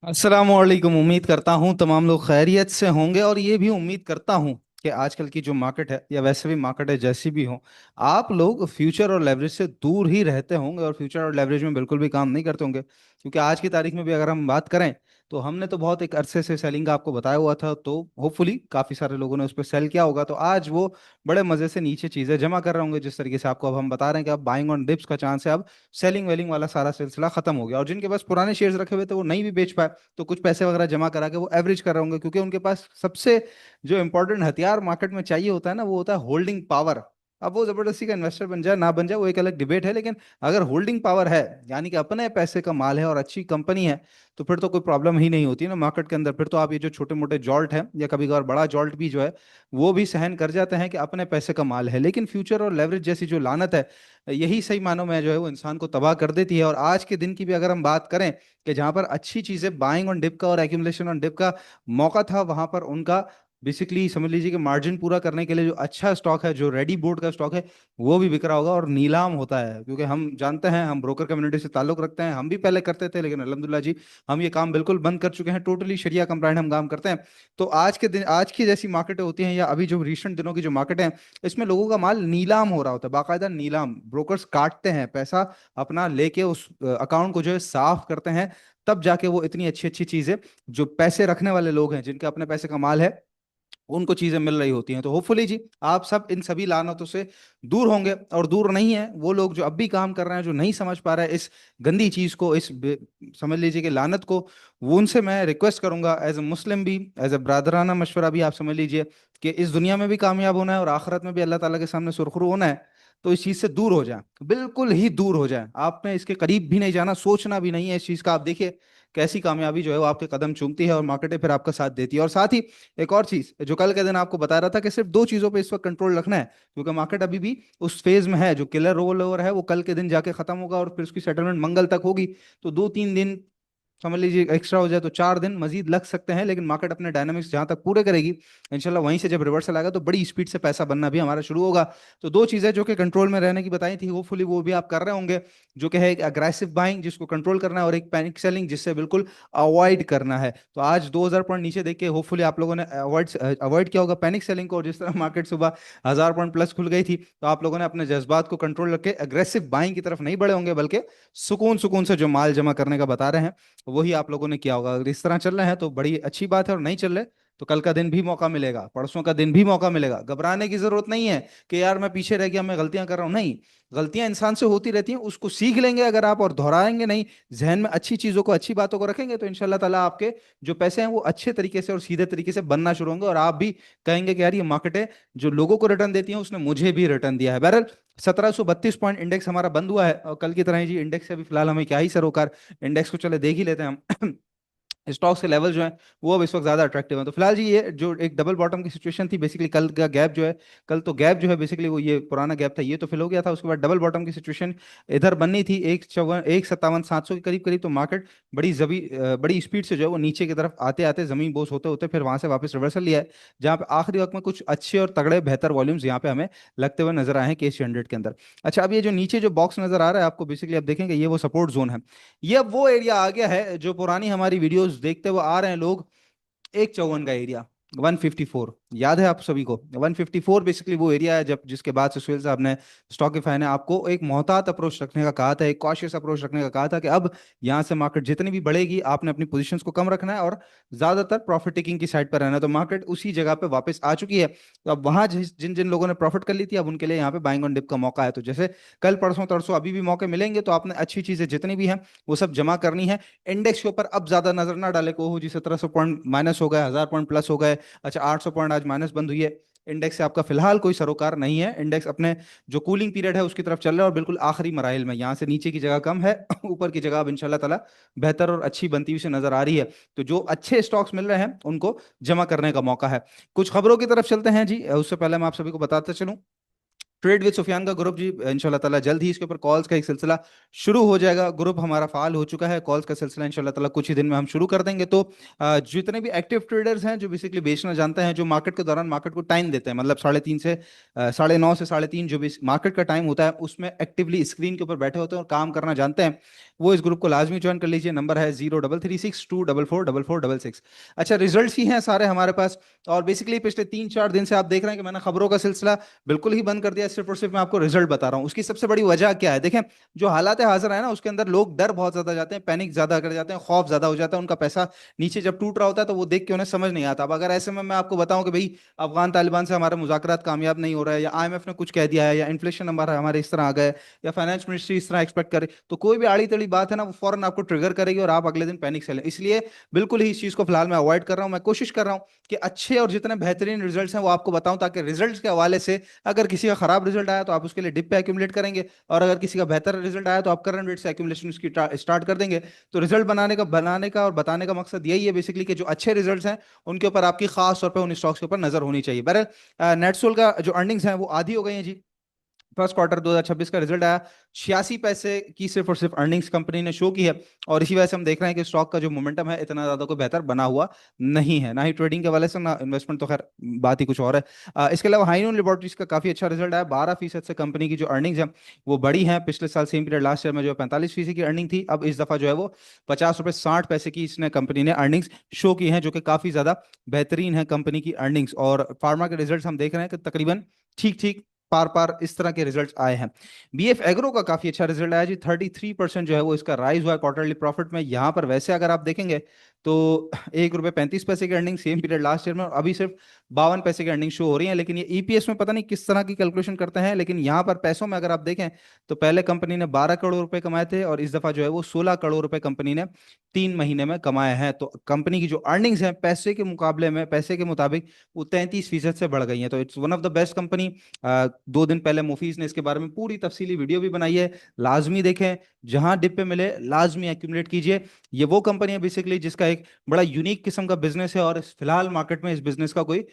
अस्सलामुअलैकुम। उम्मीद करता हूँ तमाम लोग खैरियत से होंगे और ये भी उम्मीद करता हूँ कि आजकल की जो मार्केट है या वैसे भी मार्केट है जैसी भी हो, आप लोग फ्यूचर और लेवरेज से दूर ही रहते होंगे और फ्यूचर और लेवरेज में बिल्कुल भी काम नहीं करते होंगे, क्योंकि आज की तारीख में भी अगर हम बात करें तो हमने तो बहुत एक अरसे से सेलिंग का आपको बताया हुआ था, तो होपफुली काफ़ी सारे लोगों ने उस पर सेल किया होगा, तो आज वो बड़े मज़े से नीचे चीज़ें जमा कर रहे होंगे। जिस तरीके से आपको अब हम बता रहे हैं कि अब बाइंग ऑन डिप्स का चांस है, अब सेलिंग वेलिंग वाला सारा सिलसिला खत्म हो गया और जिनके पास पुराने शेयर्स रखे हुए थे वो नहीं भी बेच पाए, तो कुछ पैसे वगैरह जमा करा के वो एवरेज कर रहे होंगे, क्योंकि उनके पास सबसे जो इंपॉर्टेंट हथियार मार्केट में चाहिए होता है ना, वो होता है होल्डिंग पावर। अब वो जबरदस्ती का इन्वेस्टर बन जाए ना बन जाए वो एक अलग डिबेट है, लेकिन अगर होल्डिंग पावर है, यानी कि अपने पैसे का माल है और अच्छी कंपनी है, तो फिर तो कोई प्रॉब्लम ही नहीं होती ना मार्केट के अंदर। फिर तो आप ये जो छोटे मोटे जॉल्ट है या कभी कभार बड़ा जॉल्ट भी जो है वो भी सहन कर जाते हैं कि अपने पैसे का माल है। लेकिन फ्यूचर और लेवरेज जैसी जो लानत है, यही सही मानों में जो है वो इंसान को तबाह कर देती है। और आज के दिन की भी अगर हम बात करें कि जहां पर अच्छी चीजें बाइंग ऑन डिप का और एक्यूमुलेशन ऑन डिप का मौका था, वहां पर उनका बेसिकली समझ लीजिए कि मार्जिन पूरा करने के लिए जो अच्छा स्टॉक है, जो रेडी बोर्ड का स्टॉक है, वो भी बिक रहा होगा और नीलाम होता है। क्योंकि हम जानते हैं, हम ब्रोकर कम्युनिटी से ताल्लुक रखते हैं, हम भी पहले करते थे, लेकिन अल्हम्दुलिल्लाह जी हम ये काम बिल्कुल बंद कर चुके हैं। टोटली शरिया कंप्लाइंट हम काम करते हैं। तो आज के दिन आज की जैसी मार्केटें होती हैं या अभी जो रिसेंट दिनों की जो मार्केट है, इसमें लोगों का माल नीलाम हो रहा होता है, बाकायदा नीलाम। ब्रोकर्स काटते हैं पैसा अपना लेके, उस अकाउंट को जो है साफ करते हैं, तब जाके वो इतनी अच्छी अच्छी चीजें जो पैसे रखने वाले लोग हैं, जिनके अपने पैसे का माल है, उनको चीजें मिल रही होती हैं। तो होपफुली जी आप सब इन सभी लानतों से दूर होंगे। और दूर नहीं है वो लोग जो अब भी काम कर रहे हैं, जो नहीं समझ पा रहे हैं इस गंदी चीज को, समझ लीजिए कि लानत को, वो उनसे मैं रिक्वेस्ट करूंगा एज ए मुस्लिम भी, एज ए ब्रादराना मशवरा भी, आप समझ लीजिए कि इस दुनिया में भी कामयाब होना है और आखिरत में भी अल्लाह ताला के सामने सुरखरू होना है, तो इस चीज से दूर हो जाए, बिल्कुल ही दूर हो जाए। आपने इसके करीब भी नहीं जाना, सोचना भी नहीं है इस चीज का। आप देखिए कैसी कामयाबी जो है वो आपके कदम चूमती है और मार्केटें फिर आपका साथ देती है। और साथ ही एक और चीज जो कल के दिन आपको बता रहा था कि सिर्फ दो चीजों पे इस वक्त कंट्रोल रखना है, क्योंकि मार्केट अभी भी उस फेज में है, जो किलर रोल ओवर है वो कल के दिन जाके खत्म होगा और फिर उसकी सेटलमेंट मंगल तक होगी। तो 2-3 दिन समझ लीजिए एक्स्ट्रा हो जाए तो 4 दिन मजीद लग सकते हैं, लेकिन मार्केट अपने डायनामिक्स जहां तक पूरे करेगी, इंशाल्लाह वहीं से जब रिवर्सल आएगा तो बड़ी स्पीड से पैसा बनना भी हमारा शुरू होगा। तो दो चीजें जो कि कंट्रोल में रहने की बताई थी, होपफुली वो भी आप कर रहे होंगे, जो कि है एक अग्रेसिव बाइंग जिसको कंट्रोल करना है, और एक पैनिक सेलिंग जिससे बिल्कुल अवॉइड करना है। तो आज 2000 पॉइंट नीचे देख के होपफुली आप लोगों ने अवॉइड अवॉइड किया होगा पैनिक सेलिंग को, और जिस तरह मार्केट सुबह 1000 पॉइंट प्लस खुल गई थी, तो आप लोगों ने अपने जज्बात को कंट्रोल रख के अग्रेसिव बाइंग की तरफ नहीं बढ़े होंगे, बल्कि सुकून सुकून से जो माल जमा करने का बता रहे हैं वही आप लोगों ने किया होगा। अगर इस तरह चल रहे हैं तो बड़ी अच्छी बात है, और नहीं चल रहे तो कल का दिन भी मौका मिलेगा, परसों का दिन भी मौका मिलेगा। घबराने की जरूरत नहीं है कि यार मैं पीछे रह गया, मैं गलतियां कर रहा हूं। नहीं, गलतियां इंसान से होती रहती हैं, उसको सीख लेंगे अगर आप और दोहराएंगे नहीं, जहन में अच्छी चीजों को, अच्छी बातों को रखेंगे, तो इंशाल्लाह ताला आपके जो पैसे हैं वो अच्छे तरीके से और सीधे तरीके से बनना शुरू होंगे, और आप भी कहेंगे कि यार ये मार्केट है जो लोगों को रिटर्न देती है उसने मुझे भी रिटर्न दिया है। बहरहाल 1732 पॉइंट इंडेक्स हमारा बंद हुआ है, और कल की तरह ही जी इंडेक्स से अभी फिलहाल हमें क्या ही सरोकार, इंडेक्स को चले देख ही लेते हैं हम। स्टॉक्स के लेवल जो है वो अब इस वक्त ज्यादा अट्रैक्टिव है। तो फिलहाल जी ये जो एक डबल बॉटम की सिचुएशन थी, बेसिकली कल का गैप जो है, कल तो गैप जो है बेसिकली वो ये पुराना गैप था, ये तो फिल हो गया था। उसके बाद डबल बॉटम की सिचुएशन इधर बननी थी 157-700 के करीब करीब, तो मार्केट बड़ी स्पीड से जो है वो नीचे की तरफ आते आते जमीन बोस होते होते फिर वहां से वापस रिवर्सल लिया है, जहां पे आखिरी वक्त में कुछ अच्छे और तगड़े बेहतर वॉल्यूम्स यहाँ पे हमें लगते हुए नजर आए हैं KC 100 के अंदर। अच्छा, अब ये जो नीचे जो बॉक्स नजर आ रहा है आपको, बेसिकली आप देखेंगे ये वो सपोर्ट जोन है। ये अब वो एरिया आ गया है जो पुरानी हमारी वीडियोस देखते हुए आ रहे हैं लोग, 154 का एरिया, 154 याद है आप सभी को। 154 बेसिकली वो एरिया है जब जिसके बाद से सुहेल साहब ने, स्टॉकीफाई ने आपको एक मोहतात अप्रोच रखने का कहा था, एक कॉशियस अप्रोच रखने का कहा था कि अब यहाँ से मार्केट जितनी भी बढ़ेगी आपने अपनी पोजीशंस को कम रखना है और ज्यादातर प्रॉफिट टेकिंग की साइड पर रहना है। तो मार्केट उसी जगह पे वापस आ चुकी है। तो अब वहां जिन जिन लोगों ने प्रॉफिट कर ली थी, अब उनके लिए यहाँ पे बाइंग ऑन डिप का मौका है। तो जैसे कल परसों तरसों अभी भी मौके मिलेंगे, तो आपने अच्छी चीजें जितनी भी हैं वो सब जमा करनी है। इंडेक्स के ऊपर अब ज्यादा नजर ना डाले को, ओहो जी 1700 पॉइंट माइनस हो गए, 1000 पॉइंट प्लस हो गए, अच्छा 800 पॉइंट आज माइनस बंद हुई है। इंडेक्स से आपका फिलहाल कोई सरोकार नहीं है। इंडेक्स अपने जो कूलिंग पीरियड है उसकी तरफ चल रहा है और बिल्कुल आखिरी मराइल में, यहाँ से नीचे की जगह कम है, ऊपर की जगह अब इंशाल्लाह ताला बेहतर और अच्छी बनती हुई से नजर आ रही है। तो जो अच्छे स्टॉक्स मिल रहे हैं उनको जमा करने का मौका है। कुछ खबरों की तरफ चलते हैं जी, उससे पहले मैं आप सभी को बताते चलूं, ट्रेड विद सुफियान का ग्रुप जी इंशाल्लाह ताला जल्द ही इसके ऊपर कॉल्स का एक सिलसिला शुरू हो जाएगा। ग्रुप हमारा फाल हो चुका है, कॉल्स का सिलसिला इंशाल्लाह ताला कुछ ही दिन में हम शुरू कर देंगे। तो जितने भी एक्टिव ट्रेडर्स हैं जो बेसिकली बेचना जानते हैं, जो मार्केट के दौरान मार्केट को टाइम देते हैं, मतलब 3:30 से 9:30 से 3:30 जो भी मार्केट का टाइम होता है उसमें एक्टिवली स्क्रीन के ऊपर बैठे होते हैं और काम करना जानते हैं, वो इस ग्रुप को लाजमी ज्वाइन कर लीजिए। नंबर है 0336244466। अच्छा, रिजल्ट्स ही हैं सारे हमारे पास। और बेसिकली पिछले 3-4 दिन से आप देख रहे हैं कि मैंने खबरों का सिलसिला बिल्कुल ही बंद कर दिया, सिर्फ और सिर्फ मैं आपको रिजल्ट बता रहा हूँ। उसकी सबसे बड़ी वजह क्या है? देखें, जो हालात हाजिर है ना, उसके अंदर लोग डर बहुत ज्यादा जाते हैं, पैनिक ज्यादा कर जाते हैं, खौफ ज्यादा हो जाता है, उनका पैसा नीचे जब टूट रहा होता है तो वो देख के उन्हें समझ नहीं आता। अब अगर ऐसे में मैं आपको बताऊं कि भाई अफगान तालिबान से हमारे मुज़ाकरात कामयाब नहीं हो रहा है, या आईएमएफ ने कुछ कह दिया है, या इन्फ्लेशन हमारा हमारे इस तरह आ गए, या फाइनेंस मिनिस्ट्री इस तरह एक्सपेक्ट करे, तो कोई भी आड़ी तड़ी बात है ना, वो फौरन आपको ट्रिगर करेगी और आप अगले दिन पैनिक से लें। इसलिए बिल्कुल ही इस चीज को फिलहाल मैं अवॉइड कर रहा हूं। मैं कोशिश कर रहा हूं कि अच्छे और जितने बेहतरीन रिजल्ट्स हैं वो आपको बताऊं, ताकि रिजल्ट्स के हवाले से अगर किसी का खराब रिजल्ट आया तो आप उसके लिए डिप पे एक्यूमुलेट करेंगे, और अगर किसी का बेहतर रिजल्ट आया तो आप करंट रेट से एक्यूमुलेशन उसकी स्टार्ट कर देंगे। तो रिजल्ट बनाने का और बताने का मकसद यही है बेसिकली, कि जो अच्छे रिजल्ट्स हैं उनके ऊपर आपकी खास तौर पर उन स्टॉक्स के ऊपर नजर होनी चाहिए। बहरहाल नेटसोल का जो अर्निंग्स हैं वो आधी हो गई हैं जी। फर्स्ट क्वार्टर 2026 का रिजल्ट आया, 86 पैसे की सिर्फ और सिर्फ अर्निंग्स कंपनी ने शो की है। और इसी वजह से हम देख रहे हैं कि स्टॉक का जो मोमेंटम है इतना ज्यादा कोई बेहतर बना हुआ नहीं है, ना ही ट्रेडिंग के वाले से, ना इन्वेस्टमेंट, तो खैर बात ही कुछ और है। इसके अलावा हाइनून लेबोरेटरीज का काफी अच्छा रिजल्ट आया, 12% से कंपनी की जो अर्निंग्स है वो बढ़ी है। पिछले साल सेम पीरियड लास्ट ईयर में जो 45% की अर्निंग थी, अब इस दफा जो है वो 50 रुपए 60 पैसे की इसने कंपनी ने अर्निंग्स शो की है, जो कि काफी ज्यादा बेहतरीन है कंपनी की अर्निंग्स। और फार्मा के रिजल्ट हम देख रहे हैं कि तकरीबन ठीक ठीक पार पार इस तरह के रिजल्ट्स आए हैं। बीएफ एग्रो का काफी अच्छा रिजल्ट आया जी, 33% जो है वो इसका राइज हुआ है क्वार्टरली प्रॉफिट में। यहां पर वैसे अगर आप देखेंगे तो 1 रुपये 35 पैसे की earning same period last year में, और अभी सिर्फ 52 पैसे की अर्निंग शो हो रही है। लेकिन ये ईपीएस में पता नहीं किस तरह की कैलकुलेशन करते हैं, लेकिन यहाँ पर पैसों में अगर आप देखें तो पहले कंपनी ने 12 करोड़ रुपए कमाए थे, और इस दफा जो है वो 16 करोड़ रुपए कंपनी ने 3 महीने में कमाए हैं। तो कंपनी की जो अर्निंग्स हैं पैसे के मुकाबले में, पैसे के मुताबिक, वो 33% से बढ़ गई हैं। तो it's one of the best company. 2 दिन पहले मुफीज ने इसके बारे में पूरी तफसीली वीडियो भी बनाई है, लाजमी देखें। जहां डिप पे मिले लाजमी एक्यूमुलेट कीजिए। ये वो कंपनी है बेसिकली जिसका एक बड़ा यूनिक किस्म का बिजनेस है, और फिलहाल मार्केट में इस बिजनेस का कोई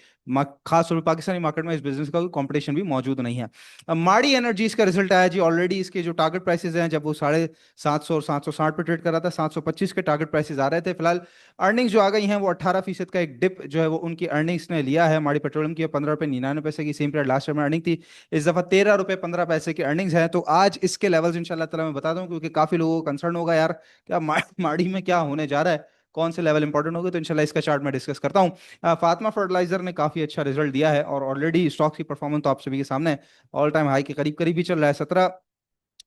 खास तौर पर पाकिस्तानी मार्केट में इस बिजनेस का कोई कंपटीशन भी मौजूद नहीं है। अब माड़ी एनर्जीज का रिजल्ट आया जी। ऑलरेडी इसके जो टारगेट प्राइसेस हैं, जब वो 750 और 760 पे ट्रेड कर रहा था, 725 के टारगेट प्राइसेस आ रहे थे। फिलहाल अर्निंग्स जो आ गई हैं वो 18% का एक डिप जो है वो उनकी अर्निंग्स ने लिया है। माड़ी पेट्रोलियम की 15 रुपये 99 पैसे की सेम पीरियड लास्ट ईयर में अर्निंग थी, इस दफा 13 रुपये 15 पैसे की अर्निंग्स है। तो आज इसके लेवल्स इंशाल्लाह ताला मैं बता दूं, क्योंकि काफी लोगों को कंसर्न होगा यार, क्या माड़ी में क्या होने जा रहा है, कौन से लेवल इंपॉर्टेंट होंगे। तो इंशाल्लाह इसका चार्ट मैं डिस्कस करता हूँ। फातिमा फर्टिलाइजर ने काफी अच्छा रिजल्ट दिया है, और ऑलरेडी स्टॉक्स की परफॉर्मेंस तो आप सभी के सामने ऑल टाइम हाई के करीब करीब ही चल रहा है।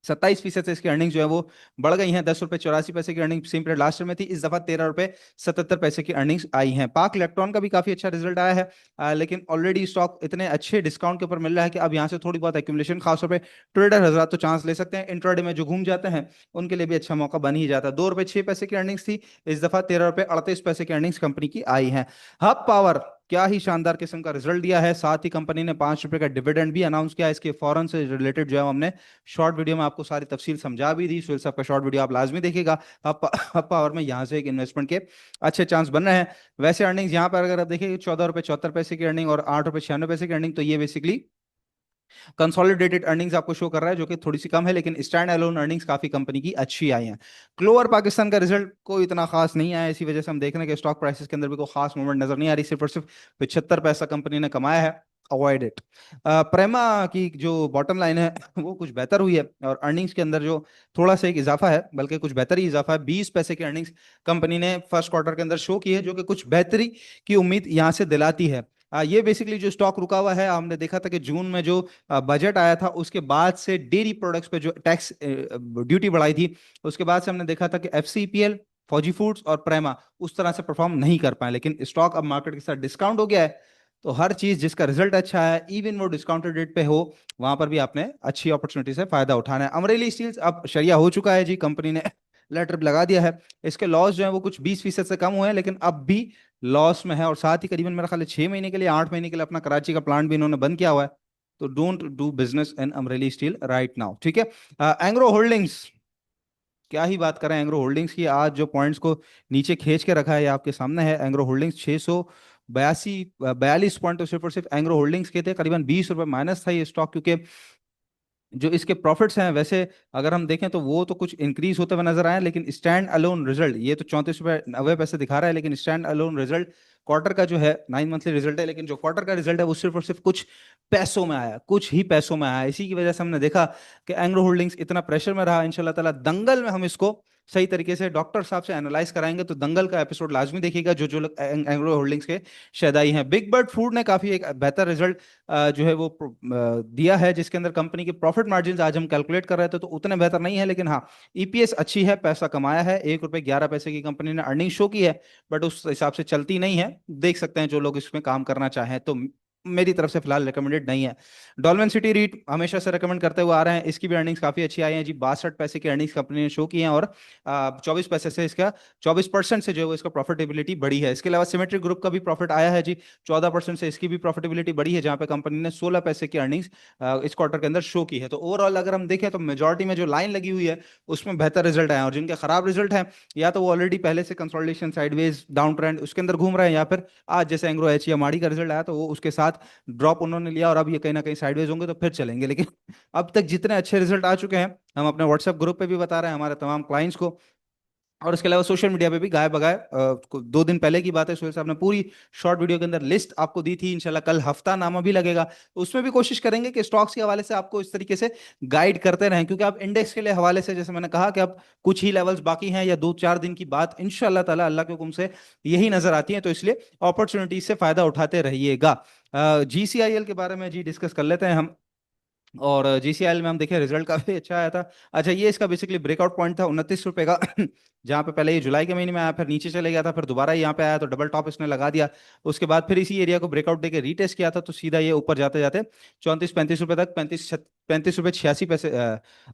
27% से इसकी अर्निंग जो है वो बढ़ गई हैं। 10 रुपये 84 पैसे की earning same period last year में थी, इस दफा 13 रुपये 77 पैसे की अर्निंग्स आई हैं। पाक इलेक्ट्रॉन का भी काफी अच्छा रिजल्ट आया है, लेकिन ऑलरेडी स्टॉक इतने अच्छे डिस्काउंट के ऊपर मिल रहा है कि अब यहाँ से थोड़ी बहुत एक्यूमुलेशन, खासतौर पे ट्रेडर हजरात तो चांस ले सकते हैं। इंट्राडे में जो घूम जाते हैं उनके लिए भी अच्छा मौका बन ही जाता है। 2 रुपये 6 पैसे की अर्निंग्स थी, इस दफा 13 रुपये 38 पैसे की अर्निंग्स कंपनी की आई है। हब पावर क्या ही शानदार किस्म का रिजल्ट दिया है, साथ ही कंपनी ने 5 रुपए का डिविडेंड भी अनाउंस किया है। इसके फौरन से रिलेटेड जो है हमने शॉर्ट वीडियो में आपको सारी तफसील समझा भी दी। सुहेल साहब का शॉर्ट वीडियो आप लाजमी देखिएगा। अब पावर में यहाँ से एक इन्वेस्टमेंट के अच्छे चांस बन रहे हैं। वैसे अर्निंग्स यहाँ पर अगर आप देखिए, 14 रुपये 74 पैसे की अर्निंग और 8 रुपये 96 पैसे की अर्निंग, तो ये बेसिकली कंसोलिडेटेड अर्निंग्स आपको शो कर रहा है, जो कि थोड़ी सी कम है, लेकिन स्टैंड अलोन अर्निंग्स काफी कंपनी की अच्छी आई हैं। क्लोवर पाकिस्तान का रिजल्ट कोई इतना खास नहीं आया, इसी वजह से हम देख रहे हैं कि स्टॉक प्राइसेस के अंदर भी कोई खास मूवमेंट नजर नहीं आ रही, सिर्फ और सिर्फ 75 पैसा कंपनी ने कमाया है। Avoid it. प्रेमा की जो बॉटम लाइन है वो कुछ बेहतर हुई है, और अर्निंग्स के अंदर जो थोड़ा सा एक इजाफा है, बल्कि कुछ बेहतर ही इजाफा है। 20 पैसे की अर्निंग्स कंपनी ने फर्स्ट क्वार्टर के अंदर शो की है, जो कि कुछ बेहतरी की उम्मीद यहाँ से दिलाती है। ये बेसिकली जो स्टॉक रुका हुआ है, हमने देखा था कि जून में जो बजट आया था उसके बाद से डेयरी प्रोडक्ट्स पे जो टैक्स ड्यूटी बढ़ाई थी, उसके बाद से हमने देखा था कि एफसीपीएल, फौजी फूड्स और प्रेमा उस तरह से परफॉर्म नहीं कर पाए। लेकिन स्टॉक अब मार्केट के साथ डिस्काउंट हो गया है, तो हर चीज जिसका रिजल्ट अच्छा है, इवन वो डिस्काउंटेड रेट पे हो, वहां पर भी आपने अच्छी अपॉर्चुनिटी से फायदा उठाना है। अमरेली स्टील्स अब शरिया हो चुका है जी, कंपनी ने लेटर लगा दिया है। इसके लॉस जो है वो कुछ 20% से कम हुए हैं, लेकिन अब भी लॉस में है। और साथ ही करीबन मेरा ख्याल है 6 महीने के लिए, 8 महीने के लिए अपना कराची का प्लांट भी इन्होंने बंद किया हुआ है। तो don't do business in Amreli steel right now, ठीक है। एंग्रो होल्डिंग्स, क्या ही बात करें एंग्रो होल्डिंग्स की। आज जो पॉइंट्स को नीचे खींच के रखा है ये आपके सामने है। एंग्रो होल्डिंग्स 642 पॉइंट तो सिर्फ और सिर्फ एंग्रो होल्डिंग्स के थे। करीबन 20 रुपए माइनस था ये स्टॉक, क्योंकि जो इसके प्रॉफिट्स हैं वैसे अगर हम देखें तो वो तो कुछ इंक्रीज होते हुए नजर आए, लेकिन स्टैंड अलोन रिजल्ट ये तो 34 रुपए 90 पैसे दिखा रहा है, लेकिन स्टैंड अलोन रिजल्ट क्वार्टर का जो है 9 मंथली रिजल्ट है, लेकिन जो क्वार्टर का रिजल्ट है वो सिर्फ और सिर्फ कुछ पैसों में आया, कुछ ही पैसों में आया। इसी की वजह से हमने देखा कि एंग्रो होल्डिंग्स इतना प्रेशर में रहा। इंशाल्लाह ताला दंगल में हम इसको सही तरीके से डॉक्टर साहब से एनालाइज कराएंगे। तो दंगल का एपिसोड लाजमी देखिएगा, जो जो लोग एंग्लो होल्डिंग्स के शेदाई हैं। बिग बर्ड फूड ने काफी एक बेहतर रिजल्ट जो है वो दिया है, जिसके अंदर कंपनी के प्रॉफिट मार्जिन आज हम कैलकुलेट कर रहे थे तो उतने बेहतर नहीं है, लेकिन हाँ ईपीएस अच्छी है, पैसा कमाया है। 1 रुपये 11 पैसे की कंपनी ने अर्निंग शो की है, बट उस हिसाब से चलती नहीं है। देख सकते हैं जो लोग इसमें काम करना चाहें तो। मेरी तरफ से फिलहाल रिकमेंडेड नहीं है। डॉल्मेन सिटी रीट हमेशा से रिकमेंड करते हुए आ रहे हैं, इसकी भी अर्निंग्स काफी अच्छी आई हैं जी। 62 पैसे की अर्निंग्स कंपनी ने शो की हैं, और 24 पैसे से इसका 24% से जो है वो इसका प्रॉफिटेबिलिटी बढ़ी है। इसके अलावा सिमेट्रिक ग्रुप का भी प्रॉफिट आया है जी, 14% से इसकी भी प्रॉफिटेबिलिटी बढ़ी है, जहां पे कंपनी ने 16 पैसे की अर्निंग्स इस क्वार्टर के अंदर शो की है। तो ओवरऑल अगर हम देखें तो मेजोरिटी में जो लाइन लगी हुई है उसमें बेहतर रिजल्ट आए हैं, और जिनके खराब रिजल्ट हैं या तो वो ऑलरेडी पहले से कंसोलिडेशन साइडवेज डाउन ट्रेंड उसके अंदर घूम रहे हैं, या फिर आज जैसे एंग्रो एच या माड़ी का रिजल्ट आया तो वो उसके साथ ड्रॉप उन्होंने लिया, और अब ये कहीं ना कहीं साइडवेज होंगे तो फिर चलेंगे। लेकिन अब तक जितने अच्छे रिजल्ट आ चुके हैं हम अपने व्हाट्सएप ग्रुप पे भी बता रहे हैं हमारे तमाम क्लाइंट्स को, और इसके अलावा सोशल मीडिया पे भी गाय बगाए 2 दिन पहले की बात है, सुहेल साहब ने पूरी शॉर्ट वीडियो के अंदर लिस्ट आपको दी थी। इंशाल्लाह कल हफ्ता नामा भी लगेगा, तो उसमें भी कोशिश करेंगे कि स्टॉक्स के हवाले से आपको इस तरीके से गाइड करते रहें, क्योंकि आप इंडेक्स के लिए हवाले से जैसे मैंने कहा कि अब कुछ ही लेवल्स बाकी हैं, या 2-4 दिन की बात इंशाल्लाह ताला अल्लाह के हुक्म से यही नजर आती है। तो इसलिए अपॉर्चुनिटी से फायदा उठाते रहिएगा। जीसीआईएल के बारे में जी डिस्कस कर लेते हैं हम। और जीसीएल में हम देखें रिजल्ट काफी अच्छा आया था। अच्छा, ये इसका बेसिकली ब्रेकआउट पॉइंट था 29 रुपए का जहां पे पहले ये जुलाई के महीने में आया, फिर नीचे चले गया था, फिर दोबारा यहाँ पे आया तो डबल टॉप इसने लगा दिया। उसके बाद फिर इसी एरिया को ब्रेकआउट देके रीटेस्ट किया था, तो सीधा ये ऊपर जाते जाते 34-35 रुपए तक, 35 रुपए 86 पैसे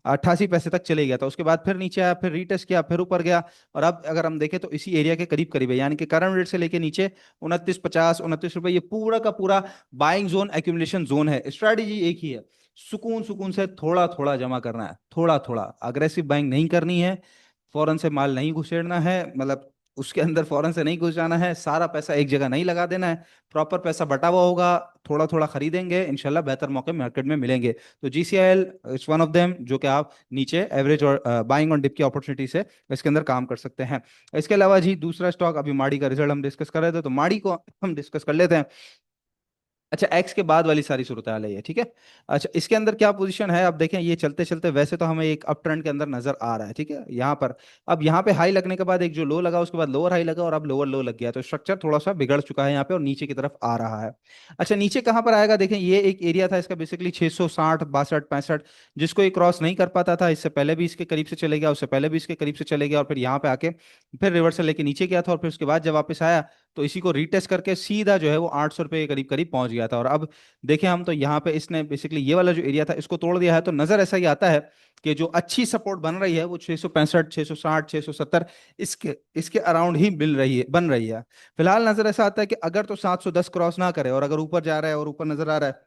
88 पैसे तक चले गया था। उसके बाद फिर नीचे आया, फिर रीटेस्ट किया, फिर ऊपर गया, और अब अगर हम देखें तो इसी एरिया के करीब करीब है, यानी कि करंट रेट से लेके नीचे 29.50 29 रुपए, ये पूरा का पूरा बाइंग जोन एक्यूमुलेशन जोन है। स्ट्रैटेजी एक ही है, सुकून सुकून से थोड़ा थोड़ा जमा करना है, थोड़ा थोड़ा, अग्रेसिव बाइंग नहीं करनी है, फौरन से माल नहीं घुसेड़ना है, मतलब उसके अंदर फौरन से नहीं घुस जाना है, सारा पैसा एक जगह नहीं लगा देना है, प्रॉपर पैसा बटा हुआ होगा, थोड़ा थोड़ा खरीदेंगे, इंशाल्लाह बेहतर मौके मार्केट में मिलेंगे। तो जीसीआईएल इट्स वन ऑफ देम, जो कि आप नीचे एवरेज और बाइंग ऑन डिप की अपॉर्चुनिटी से इसके अंदर काम कर सकते हैं। इसके अलावा जी दूसरा स्टॉक, अभी माड़ी का रिजल्ट हम डिस्कस कर रहे थे, तो माड़ी को हम डिस्कस कर लेते हैं। अच्छा, एक्स के बाद वाली सारी सूरत हाल है ये, ठीक है। अच्छा, इसके अंदर क्या पोजीशन है, अब देखें ये चलते चलते वैसे तो हमें एक अप ट्रेंड के अंदर नजर आ रहा है, ठीक है, यहाँ पर। अब यहाँ पे हाई लगने के बाद एक जो लो लगा, उसके बाद लोअर हाई लगा, और अब लोअर लो लग गया, तो स्ट्रक्चर थोड़ा सा बिगड़ चुका है यहाँ पे और नीचे की तरफ आ रहा है। अच्छा, नीचे कहाँ पर आएगा, देखें ये एक एरिया था इसका बेसिकली 660 62 65, जिसको ये क्रॉस नहीं कर पाता था। इससे पहले भी इसके करीब से चले गया, उससे पहले भी इसके करीब से चले गया, और फिर यहाँ पे आके फिर रिवर्सल लेके नीचे गया था, और फिर उसके बाद जब वापस आया तो इसी को रीटेस्ट करके सीधा जो है वो 800 रुपये के करीब करीब पहुंच गया था। और अब देखें हम तो यहाँ पे इसने बेसिकली ये वाला जो एरिया था इसको तोड़ दिया है, तो नजर ऐसा ही आता है कि जो अच्छी सपोर्ट बन रही है वो 665 660 670 इसके इसके अराउंड ही मिल रही है, बन रही है। फिलहाल नजर ऐसा आता है कि अगर तो 710 क्रॉस ना करे, और अगर ऊपर जा रहा है और ऊपर नजर आ रहा है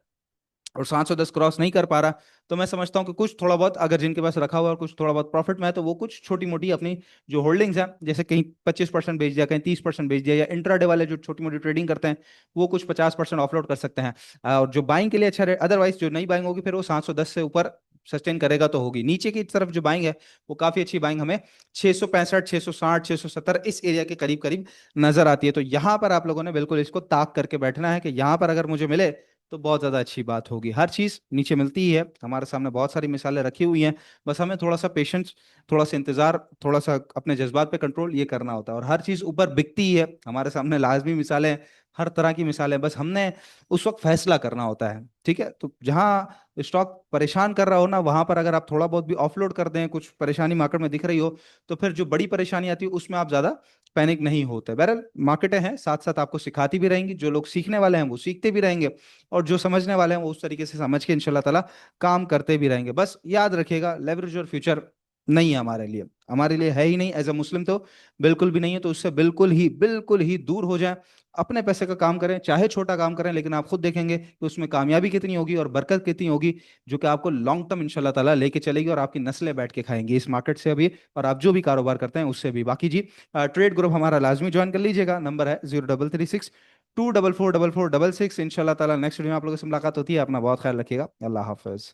और 710 क्रॉस नहीं कर पा रहा, तो मैं समझता हूँ कि कुछ थोड़ा बहुत अगर जिनके पास रखा हुआ है और कुछ थोड़ा बहुत प्रॉफिट में है, तो वो कुछ छोटी मोटी अपनी जो होल्डिंग्स हैं, जैसे कहीं 25% बेच दिया, कहीं 30% बेच दिया, या इंट्राडे वाले जो छोटी मोटी ट्रेडिंग करते हैं वो कुछ 50% ऑफलोड कर सकते हैं। और जो बाइंग के लिए अच्छा रेट, अदरवाइज जो नई बाइंग होगी फिर वो 710 से ऊपर सस्टेन करेगा तो होगी। नीचे की तरफ जो बाइंग है वो काफी अच्छी बाइंग हमें 665 660 670 इस एरिया के करीब करीब नजर आती है। तो यहाँ पर आप लोगों ने बिल्कुल इसको ताक करके बैठना है कि यहाँ पर अगर मुझे मिले तो बहुत ज्यादा अच्छी बात होगी। हर चीज नीचे मिलती ही है, हमारे सामने बहुत सारी मिसालें रखी हुई हैं, बस हमें थोड़ा सा पेशेंस, थोड़ा सा इंतजार, थोड़ा सा अपने जज्बात पे कंट्रोल ये करना होता है। और हर चीज ऊपर बिकती ही है, हमारे सामने लाजमी मिसालें हैं, हर तरह की मिसालें, बस हमने उस वक्त फैसला करना होता है, ठीक है। तो जहां स्टॉक परेशान कर रहा हो ना, वहां पर अगर आप थोड़ा बहुत भी ऑफलोड कर दें, कुछ परेशानी मार्केट में दिख रही हो, तो फिर जो बड़ी परेशानी आती है उसमें आप ज्यादा पैनिक नहीं होते। बहरहाल मार्केटें हैं, साथ साथ आपको सिखाती भी रहेंगी, जो लोग सीखने वाले हैं वो सीखते भी रहेंगे, और जो समझने वाले हैं वो उस तरीके से समझ के इंशाल्लाह ताला काम करते भी रहेंगे। बस याद रखिएगा, लेवरेज और फ्यूचर नहीं है हमारे लिए, हमारे लिए है ही नहीं, एज अ मुस्लिम तो बिल्कुल भी नहीं है। तो उससे बिल्कुल ही दूर हो जाएं, अपने पैसे का काम करें, चाहे छोटा काम करें, लेकिन आप खुद देखेंगे कि उसमें कामयाबी कितनी होगी और बरकत कितनी होगी, जो कि आपको लॉन्ग टर्म इंशाल्लाह ताला लेके चलेगी, और आपकी नस्लें बैठ के खाएंगी इस मार्केट से अभी, और आप जो भी कारोबार करते हैं उससे भी। बाकी जी ट्रेड ग्रुप हमारा लाजमी ज्वाइन कर लीजिएगा, नंबर है 0336 2444466। इंशाल्लाह ताला नेक्स्ट वीडियो में आप लोगों से मुलाकात होती है। अपना बहुत ख्याल रखिएगा, अल्लाह हाफिज।